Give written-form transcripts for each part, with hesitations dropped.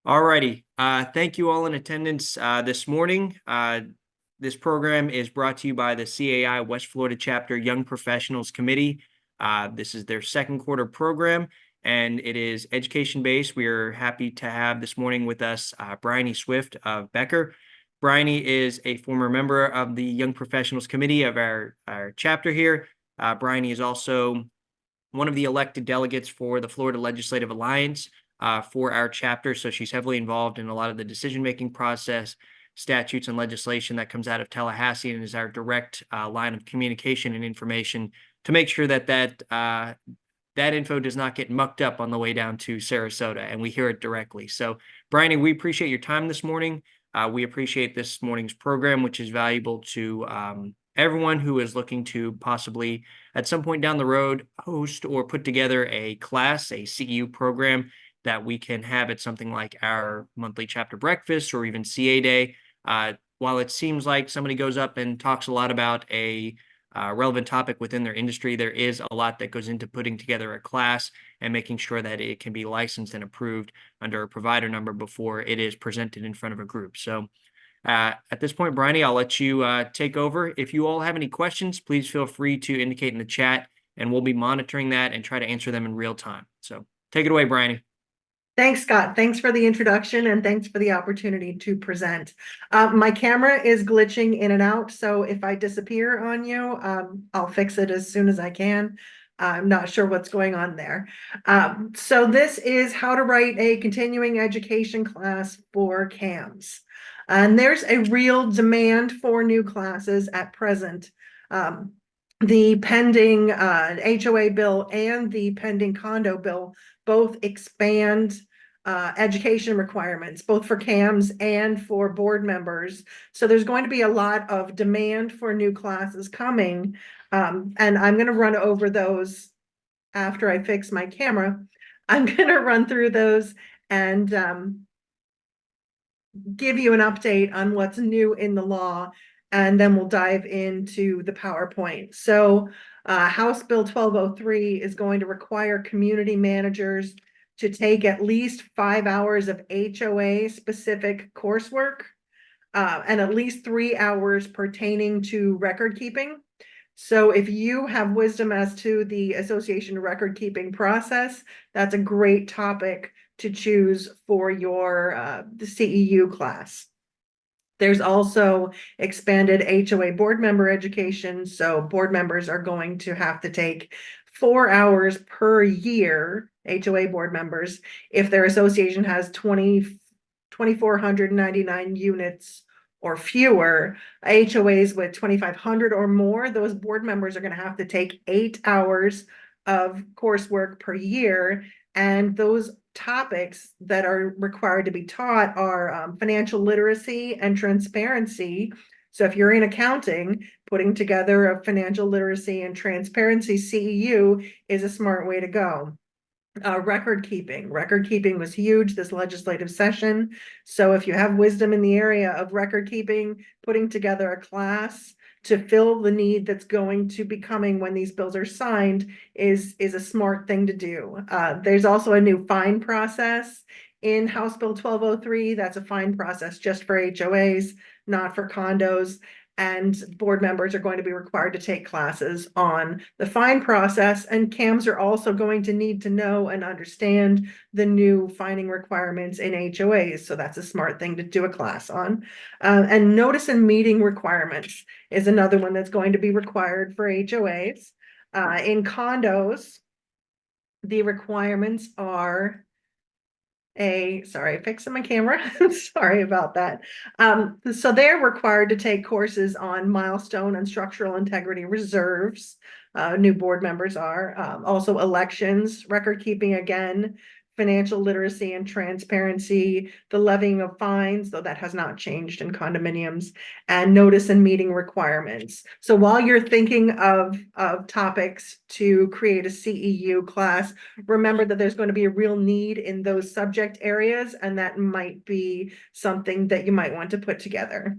Alrighty. Thank you all in attendance this morning. This program is brought to you by the CAI West Florida Chapter Young Professionals Committee. This is their second quarter program, and it is education-based. We are happy to have this morning with us Bryony Swift of Becker. Bryony is a former member of the Young Professionals Committee of our chapter here. Bryony is also one of the elected delegates for the Florida Legislative Alliance for our chapter. So she's heavily involved in a lot of the decision-making process, statutes and legislation that comes out of Tallahassee, and is our direct line of communication and information to make sure that that info does not get mucked up on the way down to Sarasota, and we hear it directly. So, Bryony, we appreciate your time this morning. We appreciate this morning's program, which is valuable to everyone who is looking to possibly, at some point down the road, host or put together a class, a CEU program that we can have at something like our monthly chapter breakfast or even CA Day. While it seems like somebody goes up and talks a lot about a relevant topic within their industry, there is a lot that goes into putting together a class and making sure that it can be licensed and approved under a provider number before it is presented in front of a group. So at this point, Bryony, I'll let you take over. If you all have any questions, please feel free to indicate in the chat, and we'll be monitoring that and try to answer them in real time. So take it away, Bryony. Thanks, Scott. Thanks for the introduction and thanks for the opportunity to present. My camera is glitching in and out, so if I disappear on you, I'll fix it as soon as I can. I'm not sure what's going on there. So this is how to write a continuing education class for CAMS. And there's a real demand for new classes at present. The pending HOA bill and the pending condo bill both expand education requirements, both for CAMS and for board members. So there's going to be a lot of demand for new classes coming. And I'm going to run over those after I fix my camera. I'm going to run through those and give you an update on what's new in the law, and then we'll dive into the PowerPoint. So House Bill 1203 is going to require community managers to take at least 5 hours of HOA specific coursework and at least 3 hours pertaining to record keeping. So if you have wisdom as to the association record keeping process, that's a great topic to choose for your the CEU class. There's also expanded HOA board member education. So board members are going to have to take 4 hours per year, HOA board members, if their association has 2,499 units or fewer. HOAs with 2,500 or more, those board members are going to have to take 8 hours of coursework per year. And those topics that are required to be taught are financial literacy and transparency. So if you're in accounting, putting together a financial literacy and transparency CEU is a smart way to go. Record keeping was huge this legislative session. So if you have wisdom in the area of record keeping, putting together a class to fill the need that's going to be coming when these bills are signed is a smart thing to do. There's also a new fine process in House Bill 1203. That's a fine process just for HOAs, not for condos. And board members are going to be required to take classes on the fine process, and CAMS are also going to need to know and understand the new fining requirements in HOAs. So that's a smart thing to do a class on. And notice and meeting requirements is another one that's going to be required for HOAs. In condos, the requirements are fixing my camera. Sorry about that. So they're required to take courses on milestone and structural integrity reserves. New board members are. Also elections, record keeping again, financial literacy and transparency, the levying of fines, though that has not changed in condominiums, and notice and meeting requirements. So while you're thinking of topics to create a CEU class, remember that there's going to be a real need in those subject areas, and that might be something that you might want to put together.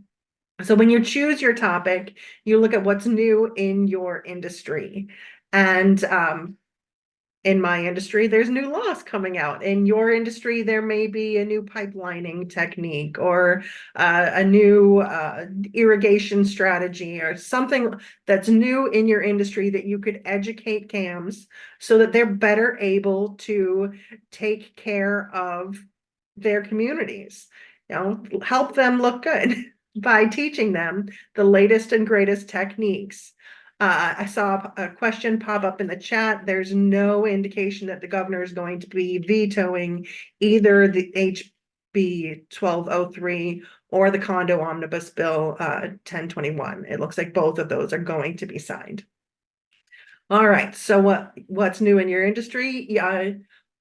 So when you choose your topic, you look at what's new in your industry. And In my industry, there's new laws coming out. In your industry, there may be a new pipelining technique or a new irrigation strategy or something that's new in your industry that you could educate CAMs so that they're better able to take care of their communities. Help them look good by teaching them the latest and greatest techniques. I saw a question pop up in the chat. There's no indication that the governor is going to be vetoing either the HB 1203 or the condo omnibus bill 1021. It looks like both of those are going to be signed. All right, so what's new in your industry? Yeah.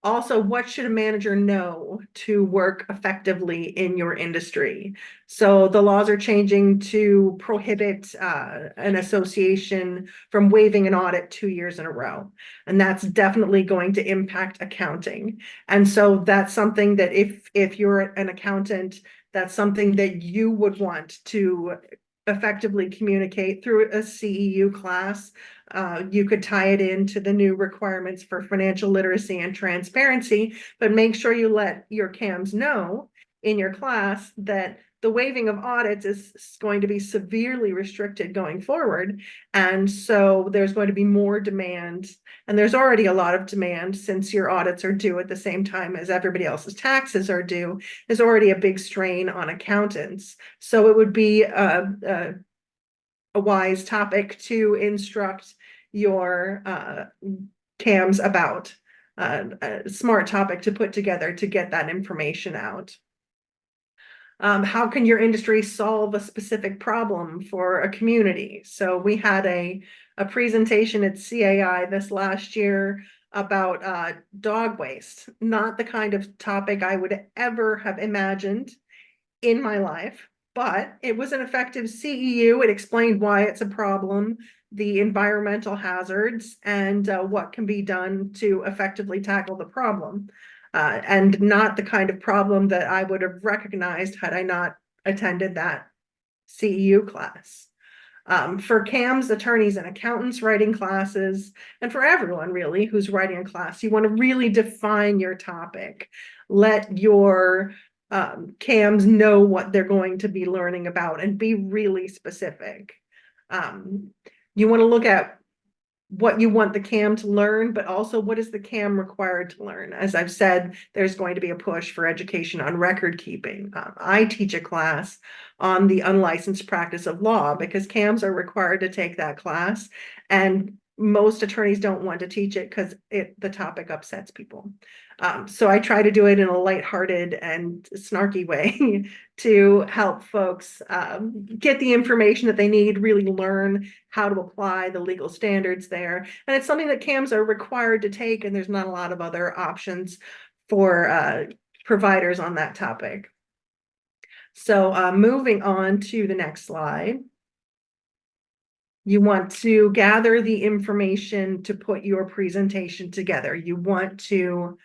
Also, what should a manager know to work effectively in your industry? So the laws are changing to prohibit an association from waiving an audit 2 years in a row. And that's definitely going to impact accounting. And so that's something that if you're an accountant, that's something that you would want to effectively communicate through a CEU class. You could tie it into the new requirements for financial literacy and transparency, but make sure you let your CAMs know in your class that the waiving of audits is going to be severely restricted going forward. And so there's going to be more demand, and there's already a lot of demand since your audits are due at the same time as everybody else's taxes are due. There's already a big strain on accountants. So it would be a wise topic to instruct your CAMs about, a smart topic to put together to get that information out. How can your industry solve a specific problem for a community? So we had a presentation at CAI this last year about dog waste, not the kind of topic I would ever have imagined in my life, but it was an effective CEU. It explained why it's a problem, the environmental hazards, and what can be done to effectively tackle the problem. And not the kind of problem that I would have recognized had I not attended that CEU class. For CAMs, attorneys, and accountants writing classes, and for everyone really who's writing a class, you want to really define your topic. Let your CAMs know what they're going to be learning about and be really specific. You want to look at what you want the CAM to learn, but also what is the CAM required to learn? As I've said, there's going to be a push for education on record keeping. I teach a class on the unlicensed practice of law because CAMs are required to take that class, and most attorneys don't want to teach it because the topic upsets people. So I try to do it in a lighthearted and snarky way to help folks get the information that they need, really learn how to apply the legal standards there. And it's something that CAMs are required to take, and there's not a lot of other options for providers on that topic. So moving on to the next slide. You want to gather the information to put your presentation together. You want to,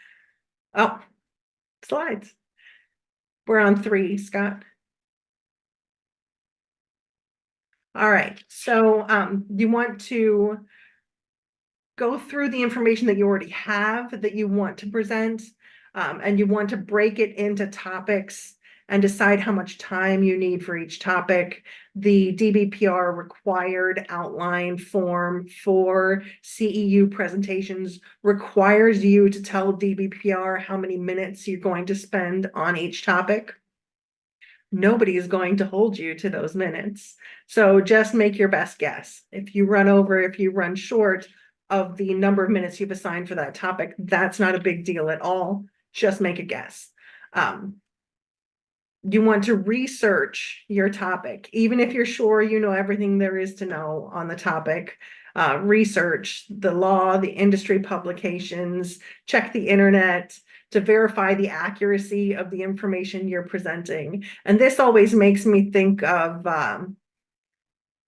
oh, slides. We're on 3, Scott. All right, so you want to go through the information that you already have that you want to present, and you want to break it into topics and decide how much time you need for each topic. The DBPR required outline form for CEU presentations requires you to tell DBPR how many minutes you're going to spend on each topic. Nobody is going to hold you to those minutes. So just make your best guess. If you run over, if you run short of the number of minutes you've assigned for that topic, that's not a big deal at all. Just make a guess. You want to research your topic, even if you're sure you know everything there is to know on the topic. Research the law, the industry publications, check the internet to verify the accuracy of the information you're presenting. And this always makes me think of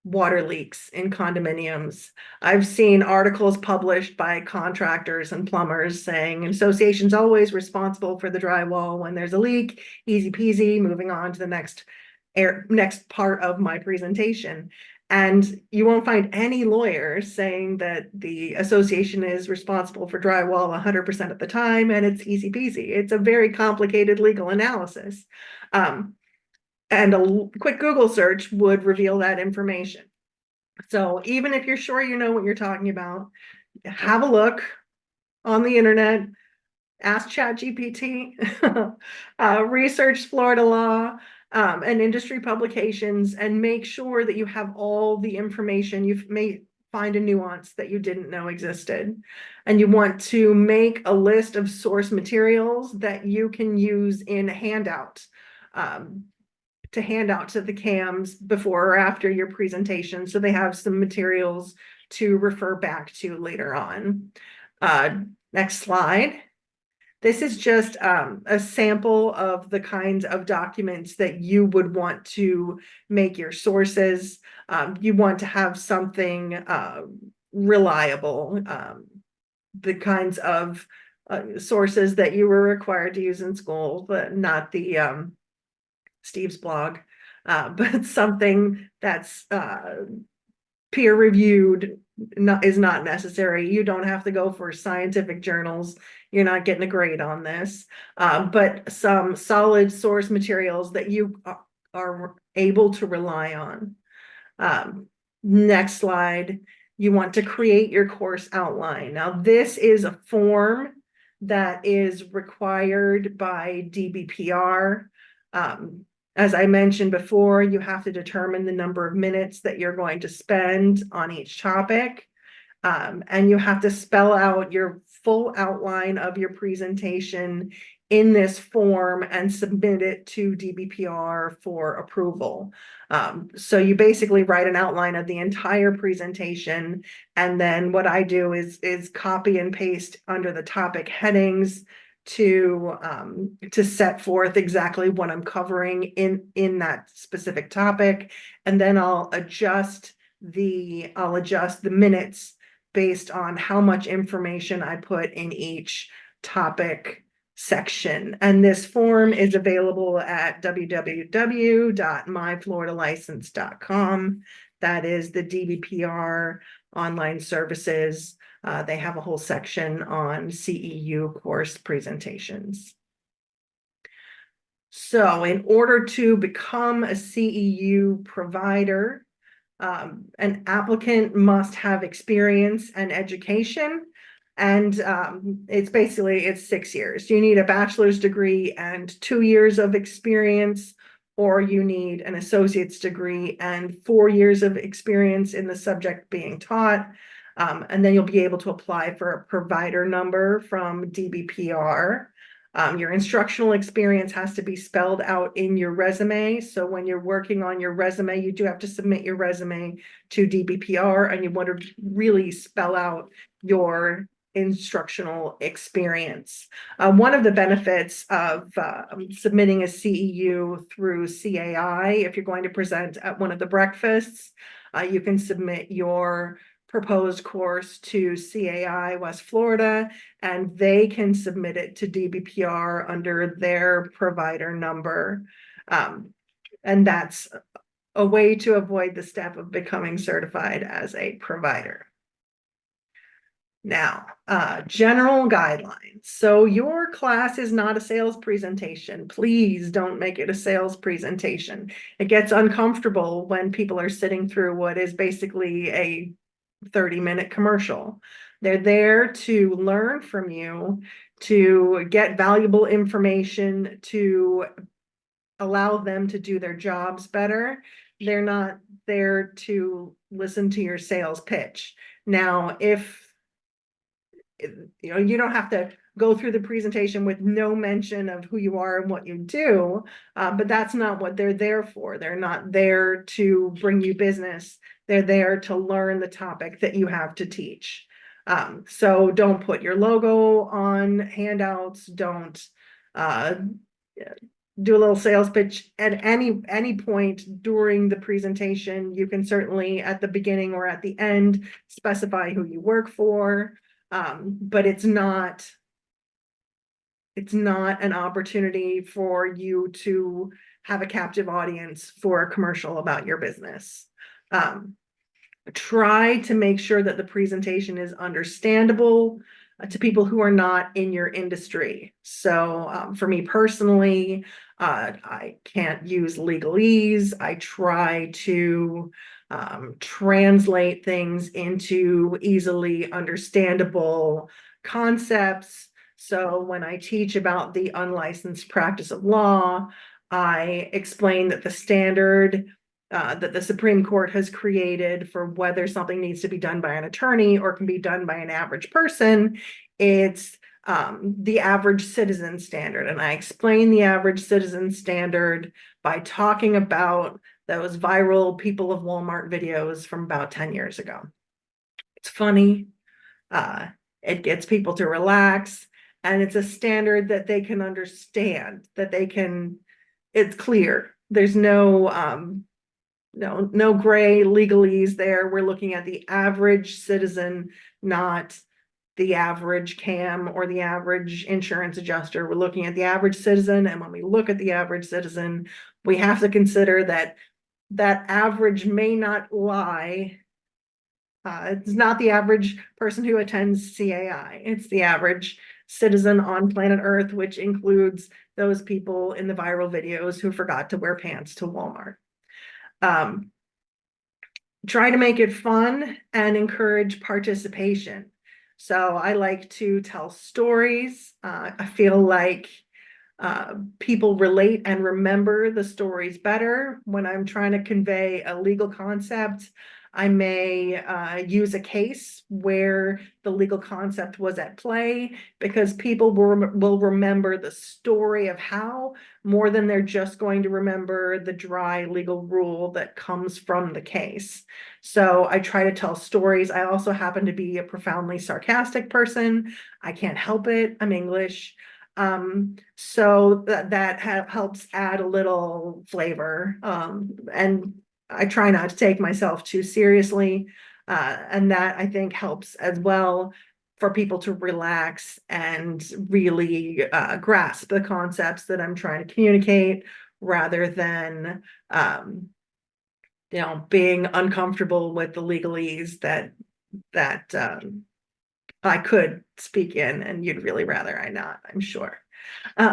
water leaks in condominiums. I've seen articles published by contractors and plumbers saying an association's always responsible for the drywall when there's a leak. Easy peasy, moving on to the next part of my presentation. And you won't find any lawyer saying that the association is responsible for drywall 100% of the time and it's easy peasy. It's a very complicated legal analysis. And a quick Google search would reveal that information. So even if you're sure you know what you're talking about, have a look on the internet, ask ChatGPT, research Florida law, and industry publications, and make sure that you have all the information. You may find a nuance that you didn't know existed. And you want to make a list of source materials that you can use in handout, to hand out to the CAMs before or after your presentation, so they have some materials to refer back to later on. Next slide. This is just a sample of the kinds of documents that you would want to make your sources. You want to have something reliable, the kinds of sources that you were required to use in school, but not the Steve's blog, but something that's peer reviewed is not necessary. You don't have to go for scientific journals. You're not getting a grade on this, but some solid source materials that you are able to rely on. Next slide. You want to create your course outline. Now, this is a form that is required by DBPR. As I mentioned before, you have to determine the number of minutes that you're going to spend on each topic. And you have to spell out your full outline of your presentation in this form and submit it to DBPR for approval. So you basically write an outline of the entire presentation, and then what I do is copy and paste under the topic headings to set forth exactly what I'm covering in that specific topic, and then I'll adjust the minutes based on how much information I put in each topic section. And this form is available at www.myfloridalicense.com. That is the DBPR online services. They have a whole section on CEU course presentations. So in order to become a CEU provider, an applicant must have experience and education, and it's 6 years. You need a bachelor's degree and 2 years of experience, or you need an associate's degree and 4 years of experience in the subject being taught. And then you'll be able to apply for a provider number from DBPR. Your instructional experience has to be spelled out in your resume. So when you're working on your resume, you do have to submit your resume to DBPR, and you want to really spell out your instructional experience. One of the benefits of submitting a CEU through CAI, if you're going to present at one of the breakfasts, you can submit your proposed course to CAI West Florida, and they can submit it to DBPR under their provider number. And that's a way to avoid the step of becoming certified as a provider. Now, general guidelines. So your class is not a sales presentation. Please don't make it a sales presentation. It gets uncomfortable when people are sitting through what is basically a 30-minute commercial. They're there to learn from you, to get valuable information, to allow them to do their jobs better. They're not there to listen to your sales pitch. Now, if you don't have to go through the presentation with no mention of who you are and what you do, but that's not what they're there for. They're not there to bring you business. They're there to learn the topic that you have to teach. So don't put your logo on handouts. Don't do a little sales pitch at any point during the presentation. You can certainly at the beginning or at the end specify who you work for, but it's not an opportunity for you to have a captive audience for a commercial about your business. try to make sure that the presentation is understandable to people who are not in your industry. So for me personally, I can't use legalese. I try to translate things into easily understandable concepts. So when I teach about the unlicensed practice of law, I explain that the standard that the Supreme Court has created for whether something needs to be done by an attorney or can be done by an average person, it's the average citizen standard. And I explain the average citizen standard by talking about those viral People of Walmart videos from about 10 years ago. It's funny. Uh, it gets people to relax, and it's a standard that they can understand, that they can, it's clear. There's no gray legalese there. We're looking at the average citizen, not the average CAM or the average insurance adjuster. We're looking at the average citizen. And when we look at the average citizen, we have to consider that that average may not lie. It's not the average person who attends CAI. It's the average citizen on planet Earth, which includes those people in the viral videos who forgot to wear pants to Walmart. Try to make it fun and encourage participation. So I like to tell stories. I feel like people relate and remember the stories better. When I'm trying to convey a legal concept, I may use a case where the legal concept was at play, because people will remember the story of how, more than they're just going to remember the dry legal rule that comes from the case. So I try to tell stories. I also happen to be a profoundly sarcastic person. I can't help it. I'm English. So that helps add a little flavor. And I try not to take myself too seriously. And that, I think, helps as well for people to relax and really grasp the concepts that I'm trying to communicate, rather than being uncomfortable with the legalese that I could speak in, and you'd really rather I not, I'm sure.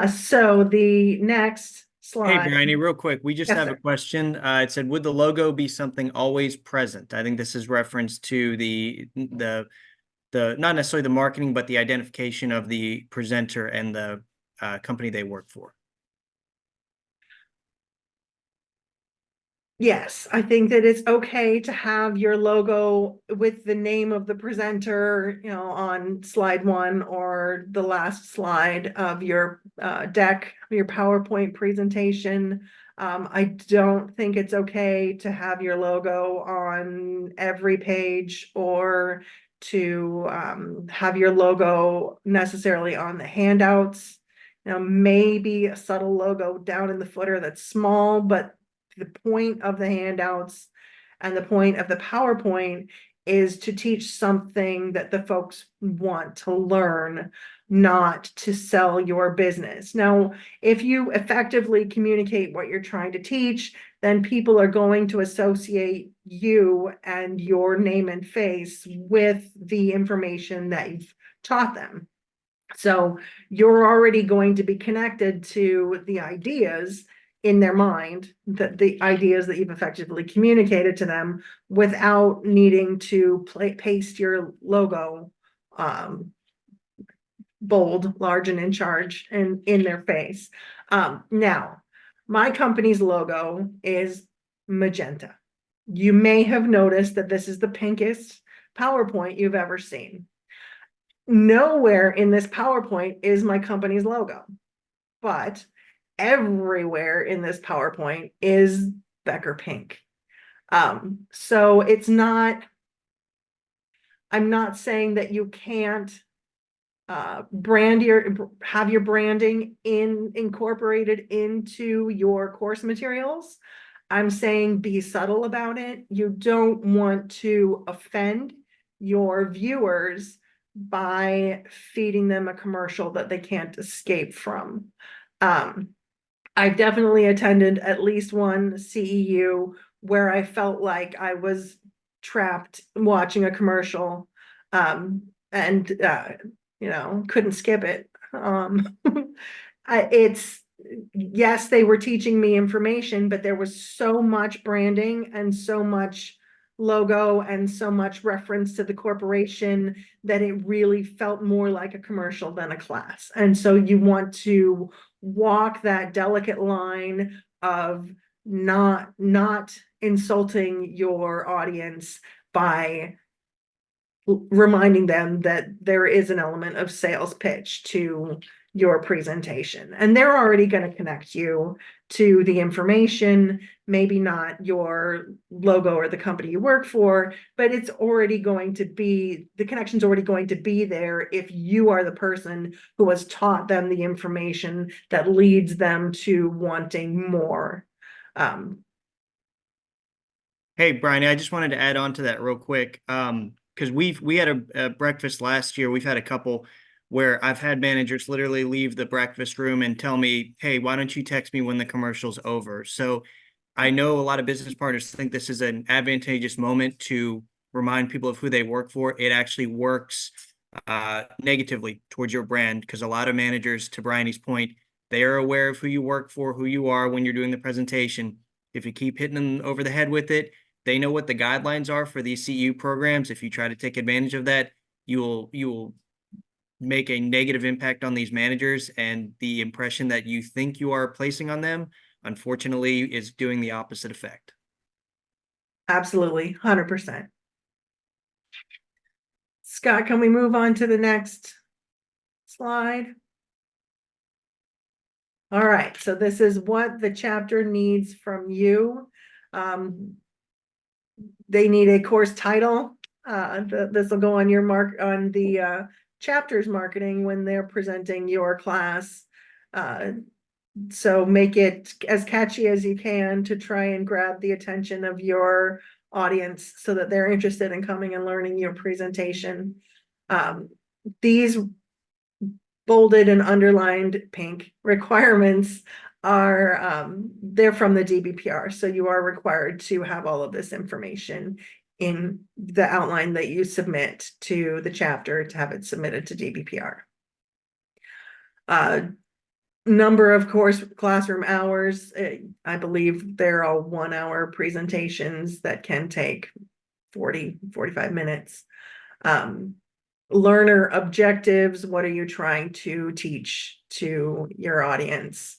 So the next Hey, slide. Bryony, real quick, we just Yes, have a sir. question. It said, would the logo be something always present? I think this is reference to the not necessarily the marketing, but the identification of the presenter and the company they work for. Yes, I think that it's okay to have your logo with the name of the presenter, on slide 1 or the last slide of your deck, your PowerPoint presentation. I don't think it's okay to have your logo on every page, or to have your logo necessarily on the handouts. Maybe a subtle logo down in the footer that's small, but the point of the handouts and the point of the PowerPoint is to teach something that the folks want to learn, not to sell your business. Now, if you effectively communicate what you're trying to teach, then people are going to associate you and your name and face with the information that you've taught them. So you're already going to be connected to the ideas in their mind, that the ideas that you've effectively communicated to them, without needing to paste your logo bold, large, and in charge and in their face. Now, my company's logo is magenta. You may have noticed that this is the pinkest PowerPoint you've ever seen. Nowhere in this PowerPoint is my company's logo, but everywhere in this PowerPoint is Becker pink. So it's not, I'm not saying that you can't have your branding incorporated into your course materials. I'm saying be subtle about it. You don't want to offend your viewers by feeding them a commercial that they can't escape from. I've definitely attended at least one CEU where I felt like I was trapped watching a commercial, and couldn't skip it. It's yes, they were teaching me information, but there was so much branding and so much logo and so much reference to the corporation that it really felt more like a commercial than a class. And so you want to walk that delicate line of not insulting your audience by reminding them that there is an element of sales pitch to your presentation, and they're already going to connect you to the information, maybe not your logo or the company you work for, but it's already going to be, the connection's already going to be there if you are the person who has taught them the information that leads them to wanting more. Hey, Brian, I just wanted to add on to that real quick. Because we had a breakfast last year. We've had a couple where I've had managers literally leave the breakfast room and tell me, "Hey, why don't you text me when the commercial's over?" So I know a lot of business partners think this is an advantageous moment to remind people of who they work for. It actually works negatively towards your brand, because a lot of managers, to Bryony's point, they are aware of who you work for, who you are when you're doing the presentation. If you keep hitting them over the head with it, they know what the guidelines are for these CEU programs. If you try to take advantage of that, you will make a negative impact on these managers, and the impression that you think you are placing on them, unfortunately, is doing the opposite effect. Absolutely, 100%. Scott, can we move on to the next slide? All right, so this is what the chapter needs from you. They need a course title. This will go on your on the chapter's marketing when they're presenting your class. So make it as catchy as you can to try and grab the attention of your audience so that they're interested in coming and learning your presentation. These bolded and underlined pink requirements are they're from the DBPR, so you are required to have all of this information in the outline that you submit to the chapter to have it submitted to DBPR. Number of course classroom hours, I believe they're all 1 hour presentations that can take 45 minutes. Learner objectives, what are you trying to teach to your audience?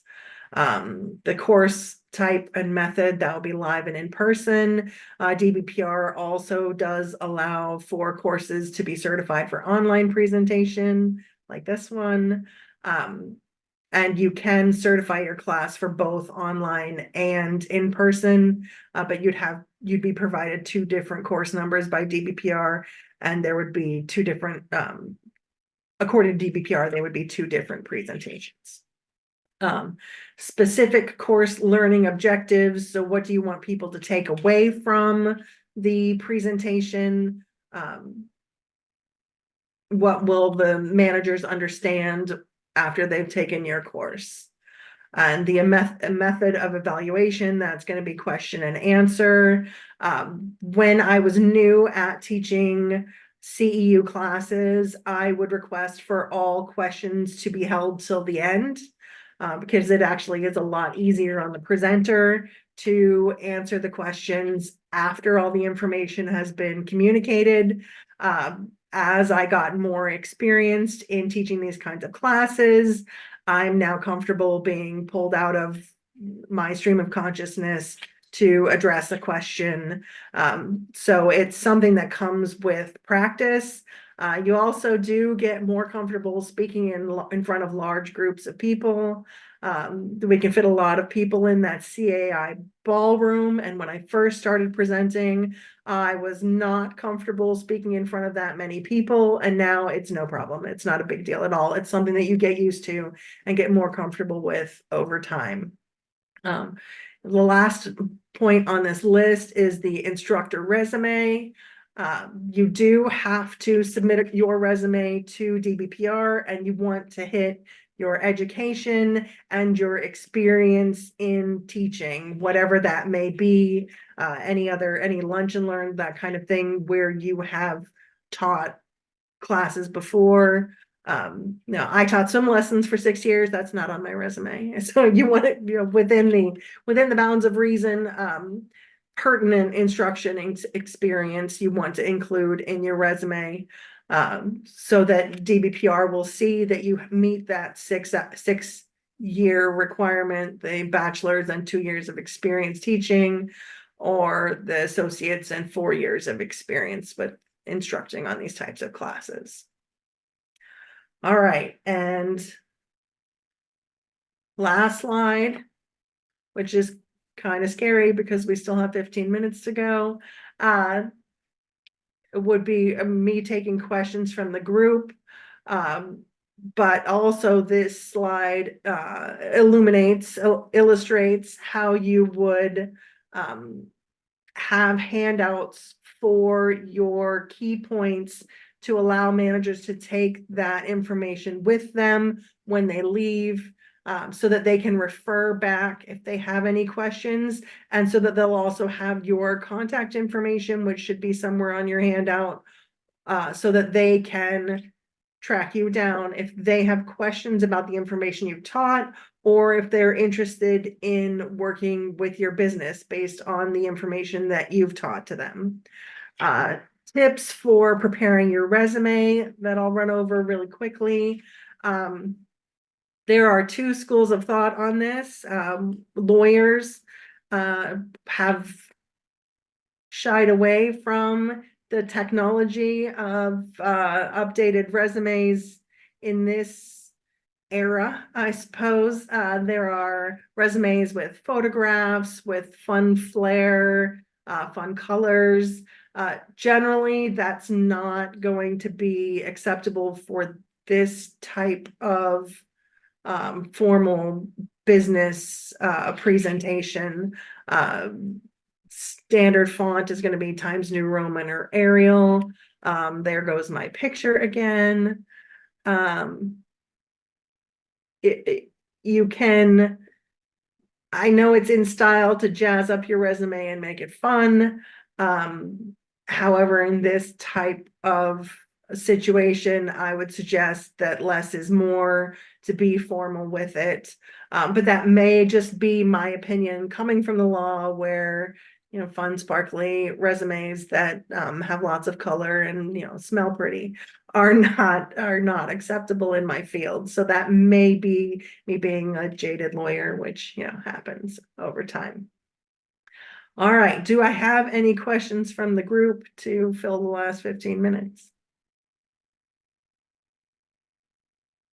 The course type and method, that will be live and in person. DBPR also does allow for courses to be certified for online presentation, like this one. And you can certify your class for both online and in person, but you'd be provided 2 different course numbers by DBPR, and there would be 2 different, according to DBPR, there would be 2 different presentations. Specific course learning objectives. So what do you want people to take away from the presentation? What will the managers understand after they've taken your course? And the method of evaluation, that's going to be question and answer. When I was new at teaching CEU classes, I would request for all questions to be held till the end, because it actually is a lot easier on the presenter to answer the questions after all the information has been communicated. As I got more experienced in teaching these kinds of classes, I'm now comfortable being pulled out of my stream of consciousness to address a question. So it's something that comes with practice. You also do get more comfortable speaking in front of large groups of people. We can fit a lot of people in that CAI ballroom. And when I first started presenting, I was not comfortable speaking in front of that many people. And now it's no problem. It's not a big deal at all. It's something that you get used to and get more comfortable with over time. The last point on this list is the instructor resume. You do have to submit your resume to DBPR, and you want to hit your education and your experience in teaching, whatever that may be, any lunch and learn, that kind of thing, where you have taught classes before. No, I taught swim lessons for 6 years. That's not on my resume. So you want it, within the bounds of reason, pertinent instruction experience you want to include in your resume, so that DBPR will see that you meet that 6 year requirement, the bachelor's and 2 years of experience teaching, or the associates and 4 years of experience with instructing on these types of classes. All right, and last slide, which is kind of scary because we still have 15 minutes to go. It would be me taking questions from the group. But also this slide illustrates how you would have handouts for your key points to allow managers to take that information with them when they leave, so that they can refer back if they have any questions, and so that they'll also have your contact information, which should be somewhere on your handout, so that they can track you down if they have questions about the information you've taught, or if they're interested in working with your business based on the information that you've taught to them. Tips for preparing your resume that I'll run over really quickly. There are 2 schools of thought on this. Lawyers have shied away from the technology of updated resumes in this era, I suppose. There are resumes with photographs, with fun flair, fun colors. Generally, that's not going to be acceptable for this type of formal business presentation. Standard font is going to be Times New Roman or Arial. There goes my picture again. You can, I know it's in style to jazz up your resume and make it fun. However, in this type of situation, I would suggest that less is more, to be formal with it. But that may just be my opinion coming from the law, where fun, sparkly resumes that have lots of color and smell pretty are not acceptable in my field. So that may be me being a jaded lawyer, which happens over time. All right, do I have any questions from the group to fill the last 15 minutes?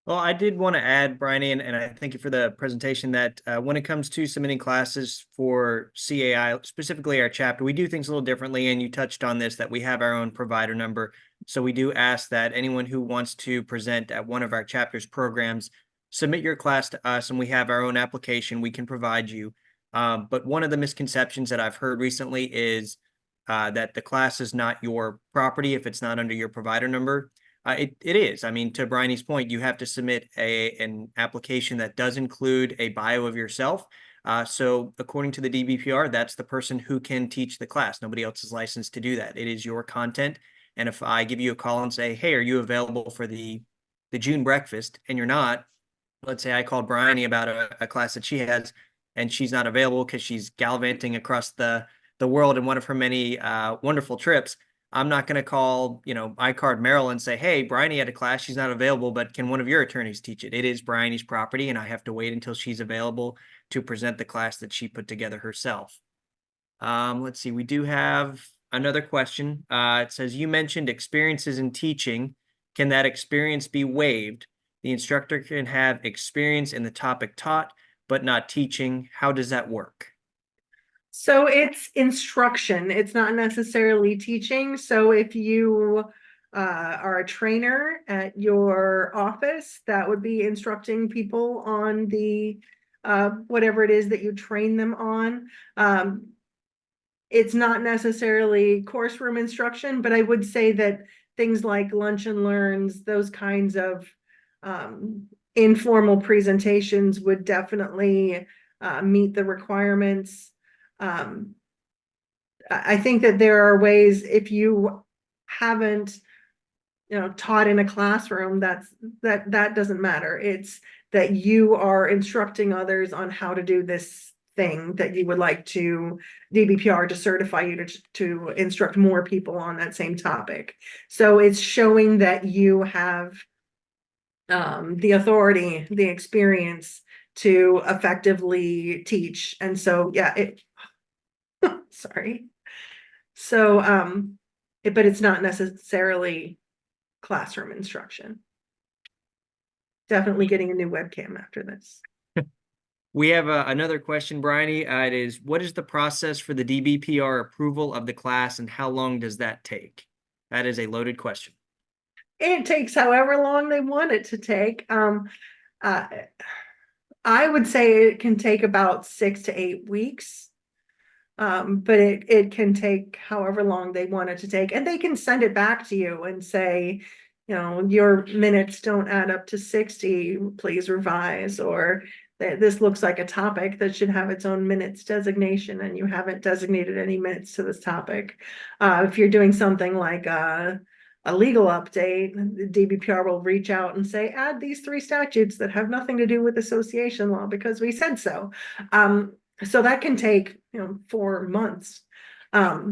Well, I did want to add, Bryony, and I thank you for the presentation, that when it comes to submitting classes for CAI, specifically our chapter, we do things a little differently, and you touched on this, that we have our own provider number. So we do ask that anyone who wants to present at one of our chapter's programs, submit your class to us, and we have our own application we can provide you. But one of the misconceptions that I've heard recently is that the class is not your property if it's not under your provider number. It is. I mean, to Bryony's point, you have to submit an application that does include a bio of yourself. So according to the DBPR, that's the person who can teach the class. Nobody else is licensed to do that. It is your content. And if I give you a call and say, hey, are you available for the June breakfast? And you're not, let's say I called Bryony about a class that she has, and she's not available because she's gallivanting across the world in one of her many wonderful trips. I'm not going to call, iCard Merrill and say, hey, Bryony had a class, she's not available, but can one of your attorneys teach it? It is Bryony's property, and I have to wait until she's available to present the class that she put together herself. Let's see, we do have another question. It says, you mentioned experiences in teaching. Can that experience be waived? The instructor can have experience in the topic taught, but not teaching. How does that work? So it's instruction. It's not necessarily teaching. So if you are a trainer at your office, that would be instructing people on the whatever it is that you train them on. It's not necessarily course room instruction, but I would say that things like lunch and learns, those kinds of informal presentations would definitely meet the requirements. I think that there are ways, if you haven't, taught in a classroom, that doesn't matter. It's that you are instructing others on how to do this thing that you would like to DBPR to certify you to instruct more people on that same topic. So it's showing that you have the authority, the experience to effectively teach. And so, yeah, sorry. So, but it's not necessarily classroom instruction. Definitely getting a new webcam after this. We have another question, Bryony. It is, what is the process for the DBPR approval of the class and how long does that take? That is a loaded question. It takes however long they want it to take. I would say it can take about 6 to 8 weeks. But it can take however long they want it to take, and they can send it back to you and say, your minutes don't add up to 60, please revise, or this looks like a topic that should have its own minutes designation and you haven't designated any minutes to this topic. If you're doing something like a legal update, the DBPR will reach out and say, add these 3 statutes that have nothing to do with association law because we said so. So that can take, 4 months. I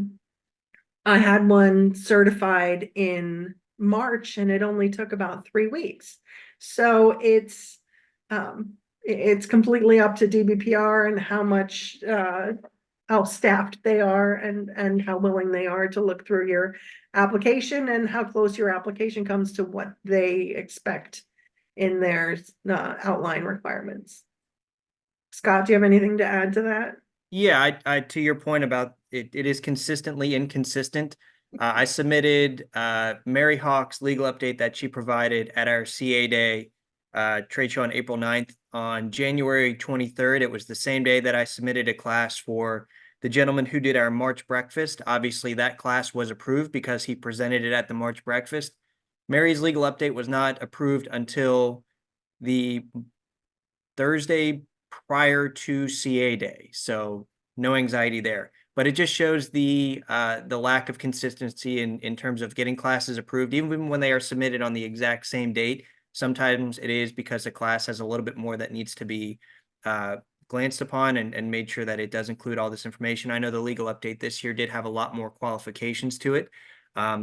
had one certified in March and it only took about 3 weeks. So it's completely up to DBPR and how much, how staffed they are and how willing they are to look through your application and how close your application comes to what they expect in their outline requirements. Scott, do you have anything to add to that? Yeah, I to your point about it is consistently inconsistent. I submitted Mary Hawk's legal update that she provided at our CA Day trade show on April 9th. On January 23rd, it was the same day that I submitted a class for the gentleman who did our March breakfast. Obviously, that class was approved because he presented it at the March breakfast. Mary's legal update was not approved until the Thursday prior to CA Day. So no anxiety there. But it just shows the lack of consistency in terms of getting classes approved, even when they are submitted on the exact same date. Sometimes it is because a class has a little bit more that needs to be glanced upon and made sure that it does include all this information. I know the legal update this year did have a lot more qualifications to it,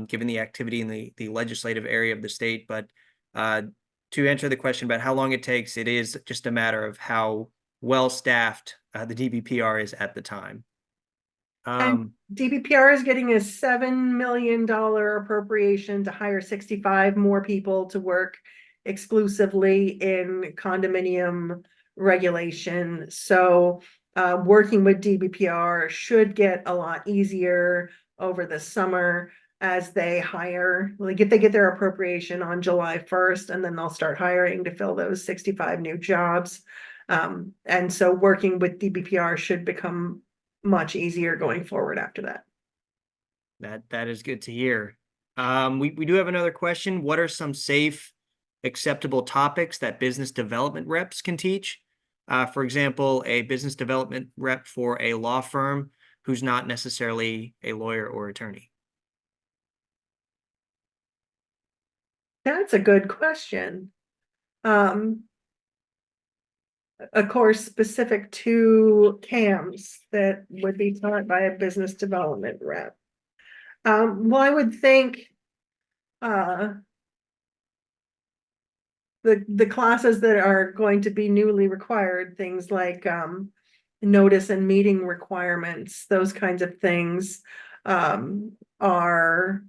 given the activity in the legislative area of the state. But to answer the question about how long it takes, it is just a matter of how well staffed the DBPR is at the time. And DBPR is getting a $7 million appropriation to hire 65 more people to work exclusively in condominium regulation. So working with DBPR should get a lot easier over the summer as they hire. Like if they get their appropriation on July 1st, and then they'll start hiring to fill those 65 new jobs. And so working with DBPR should become much easier going forward after that. That is good to hear. We do have another question. What are some safe, acceptable topics that business development reps can teach? For example, a business development rep for a law firm who's not necessarily a lawyer or attorney. That's a good question. A course specific to CAMs that would be taught by a business development rep. Well, I would think the classes that are going to be newly required, things like notice and meeting requirements, those kinds of things, are,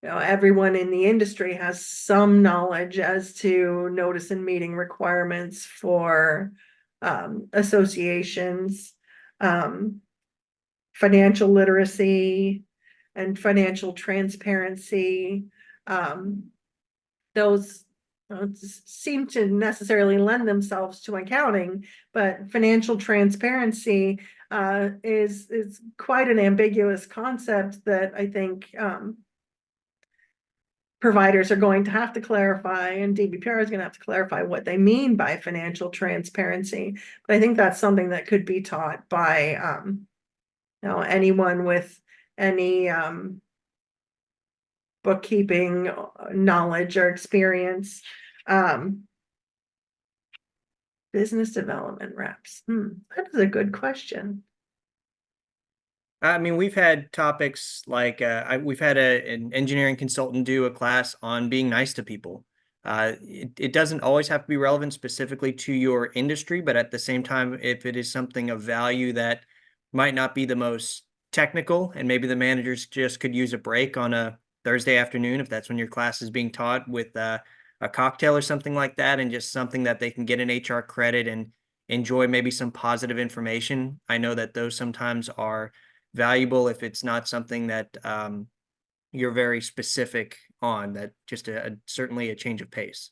everyone in the industry has some knowledge as to notice and meeting requirements for associations, financial literacy and financial transparency. Those seem to necessarily lend themselves to accounting, but financial transparency is quite an ambiguous concept that I think providers are going to have to clarify, and DBPR is going to have to clarify what they mean by financial transparency. But I think that's something that could be taught by, anyone with any, bookkeeping knowledge or experience. Business development reps. That is a good question. I mean, we've had topics like we've had an engineering consultant do a class on being nice to people. It doesn't always have to be relevant specifically to your industry, but at the same time, if it is something of value that might not be the most technical, and maybe the managers just could use a break on a Thursday afternoon, if that's when your class is being taught, with a cocktail or something like that, and just something that they can get an HR credit and enjoy maybe some positive information. I know that those sometimes are valuable if it's not something that you're very specific on, that just certainly a change of pace.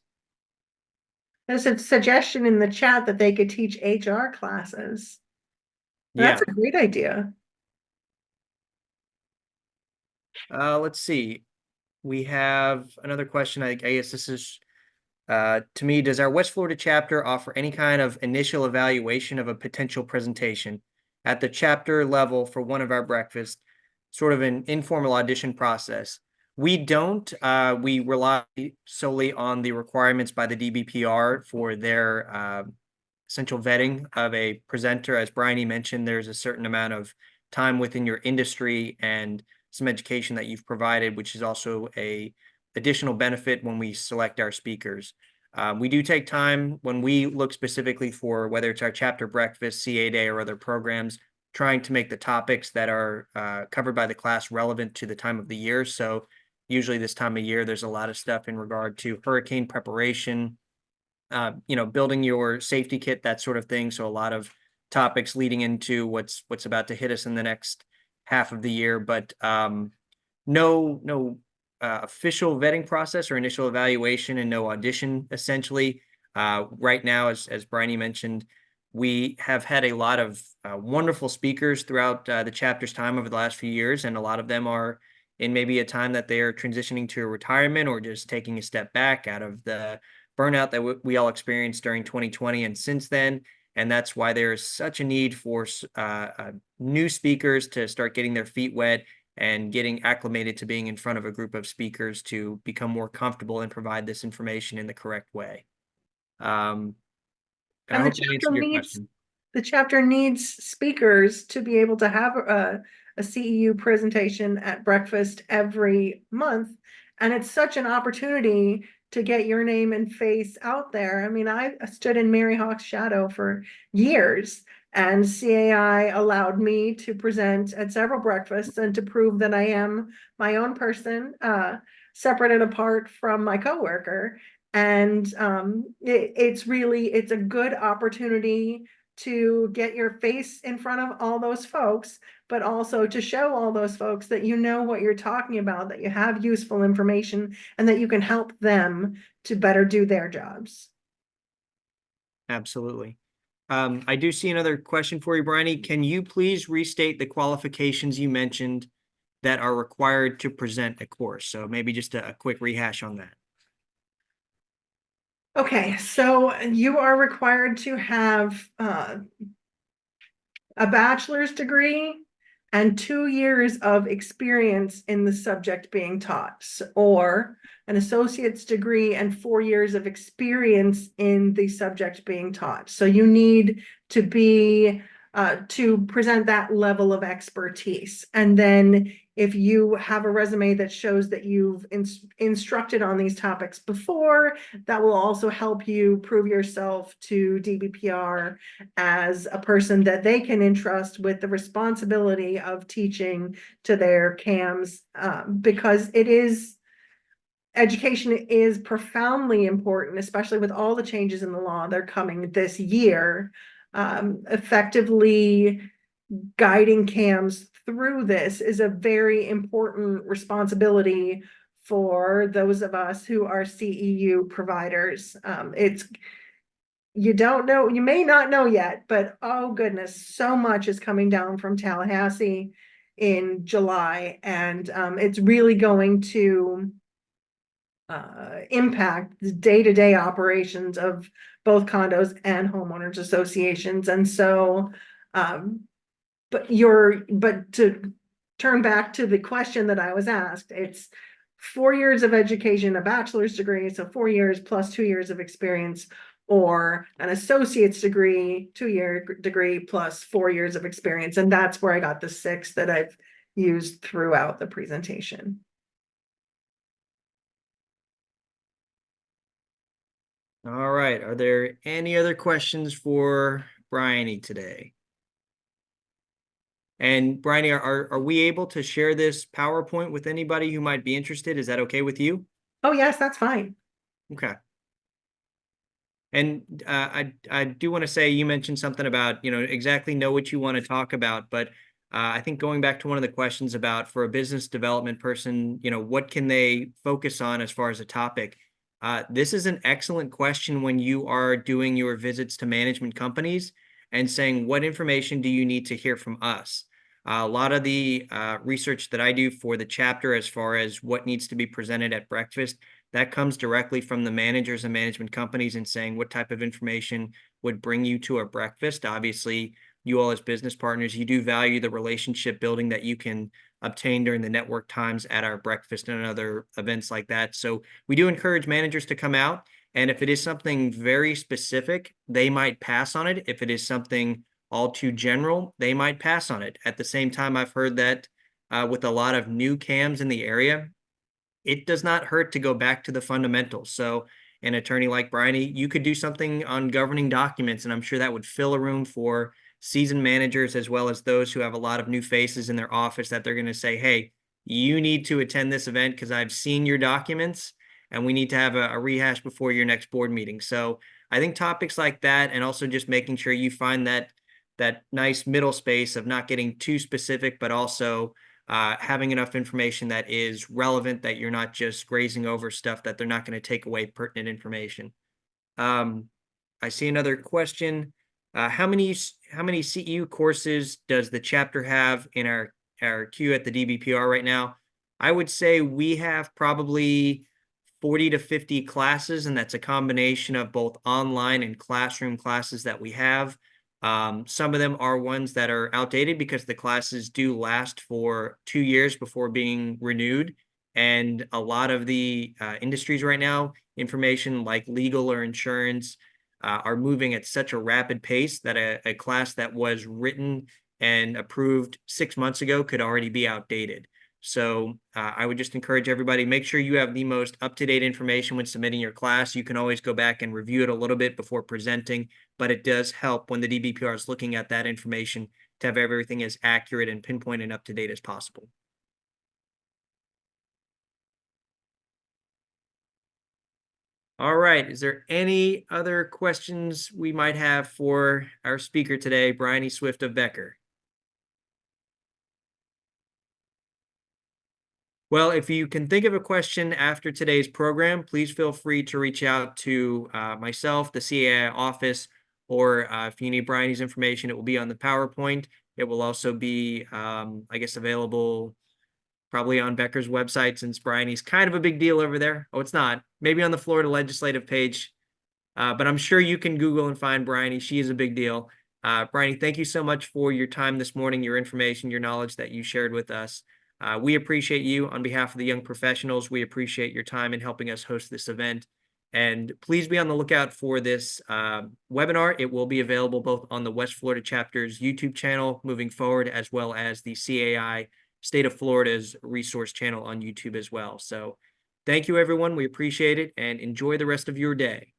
There's a suggestion in the chat that they could teach HR classes. That's Yeah. a great idea. Let's see. We have another question. I guess this is to me. Does our West Florida chapter offer any kind of initial evaluation of a potential presentation at the chapter level for one of our breakfasts, sort of an informal audition process? We don't. We rely solely on the requirements by the DBPR for their essential vetting of a presenter. As Bryony mentioned, there's a certain amount of time within your industry and some education that you've provided, which is also a additional benefit when we select our speakers. We do take time when we look specifically for whether it's our chapter breakfast, CA day, or other programs, trying to make the topics that are covered by the class relevant to the time of the year. So usually this time of year, there's a lot of stuff in regard to hurricane preparation, building your safety kit, that sort of thing. So a lot of topics leading into what's about to hit us in the next half of the year, but no official vetting process or initial evaluation, and no audition essentially. Right now, as Bryony mentioned, we have had a lot of wonderful speakers throughout the chapter's time over the last few years, and a lot of them are in maybe a time that they are transitioning to a retirement or just taking a step back out of the burnout that we all experienced during 2020 and since then. And that's why there is such a need for new speakers to start getting their feet wet and getting acclimated to being in front of a group of speakers to become more comfortable and provide this information in the correct way. And I hope that answered your question. The chapter needs speakers to be able to have a CEU presentation at breakfast every month. And it's such an opportunity to get your name and face out there. I mean, I stood in Mary Hawk's shadow for years, and CAI allowed me to present at several breakfasts and to prove that I am my own person, separate and apart from my coworker. And it's a good opportunity to get your face in front of all those folks, but also to show all those folks that you know what you're talking about, that you have useful information, and that you can help them to better do their jobs. Absolutely. I do see another question for you, Bryony. Can you please restate the qualifications you mentioned that are required to present a course? So maybe just a quick rehash on that. Okay, so you are required to have a bachelor's degree and 2 years of experience in the subject being taught, or an associate's degree and 4 years of experience in the subject being taught. So you need to be to present that level of expertise. And then if you have a resume that shows that you've instructed on these topics before, that will also help you prove yourself to DBPR as a person that they can entrust with the responsibility of teaching to their CAMs, because education is profoundly important, especially with all the changes in the law that are coming this year. Effectively guiding CAMs through this is a very important responsibility for those of us who are CEU providers. You don't know, you may not know yet, but oh goodness, so much is coming down from Tallahassee in July, and it's really going to impact the day-to-day operations of both condos and homeowners associations. And so, but to turn back to the question that I was asked, it's 4 years of education, a bachelor's degree, so 4 years plus 2 years of experience, or an associate's degree, 2-year degree plus 4 years of experience. And that's where I got the 6 that I've used throughout the presentation. All right. Are there any other questions for Bryony today? And Bryony, are we able to share this PowerPoint with anybody who might be interested? Is that okay with you? Oh, yes, that's fine. Okay. And I do want to say, you mentioned something about, exactly know what you want to talk about, but I think going back to one of the questions about, for a business development person, what can they focus on as far as a topic? This is an excellent question when you are doing your visits to management companies and saying, what information do you need to hear from us? A lot of the research that I do for the chapter as far as what needs to be presented at breakfast, that comes directly from the managers and management companies and saying what type of information would bring you to a breakfast. Obviously, you all as business partners, you do value the relationship building that you can obtain during the network times at our breakfast and other events like that. So we do encourage managers to come out. And if it is something very specific, they might pass on it. If it is something all too general, they might pass on it. At the same time, I've heard that with a lot of new CAMs in the area, it does not hurt to go back to the fundamentals. So an attorney like Bryony, you could do something on governing documents, and I'm sure that would fill a room for seasoned managers as well as those who have a lot of new faces in their office that they're going to say, hey, you need to attend this event because I've seen your documents and we need to have a rehash before your next board meeting. So I think topics like that, and also just making sure you find that nice middle space of not getting too specific, but also having enough information that is relevant, that you're not just grazing over stuff that they're not going to take away pertinent information. I see another question. How many CEU courses does the chapter have in our queue at the DBPR right now? I would say we have probably 40 to 50 classes, and that's a combination of both online and classroom classes that we have. Some of them are ones that are outdated because the classes do last for 2 years before being renewed. And a lot of the industries right now, information like legal or insurance, are moving at such a rapid pace that a class that was written and approved 6 months ago could already be outdated. So I would just encourage everybody, make sure you have the most up-to-date information when submitting your class. You can always go back and review it a little bit before presenting, but it does help when the DBPR is looking at that information to have everything as accurate and pinpoint and up-to-date as possible. All right. Is there any other questions we might have for our speaker today, Bryony Swift of Becker? Well, if you can think of a question after today's program, please feel free to reach out to myself, the CAI office, or if you need Bryony's information, it will be on the PowerPoint. It will also be, I guess, available probably on Becker's website, since Bryony's kind of a big deal over there. Oh, it's not. Maybe on the Florida legislative page. But I'm sure you can Google and find Bryony. She is a big deal. Bryony, thank you so much for your time this morning, your information, your knowledge that you shared with us. We appreciate you on behalf of the young professionals. We appreciate your time in helping us host this event. And please be on the lookout for this webinar. It will be available both on the West Florida chapter's YouTube channel moving forward, as well as the CAI State of Florida's resource channel on YouTube as well. So thank you, everyone. We appreciate it, and enjoy the rest of your day.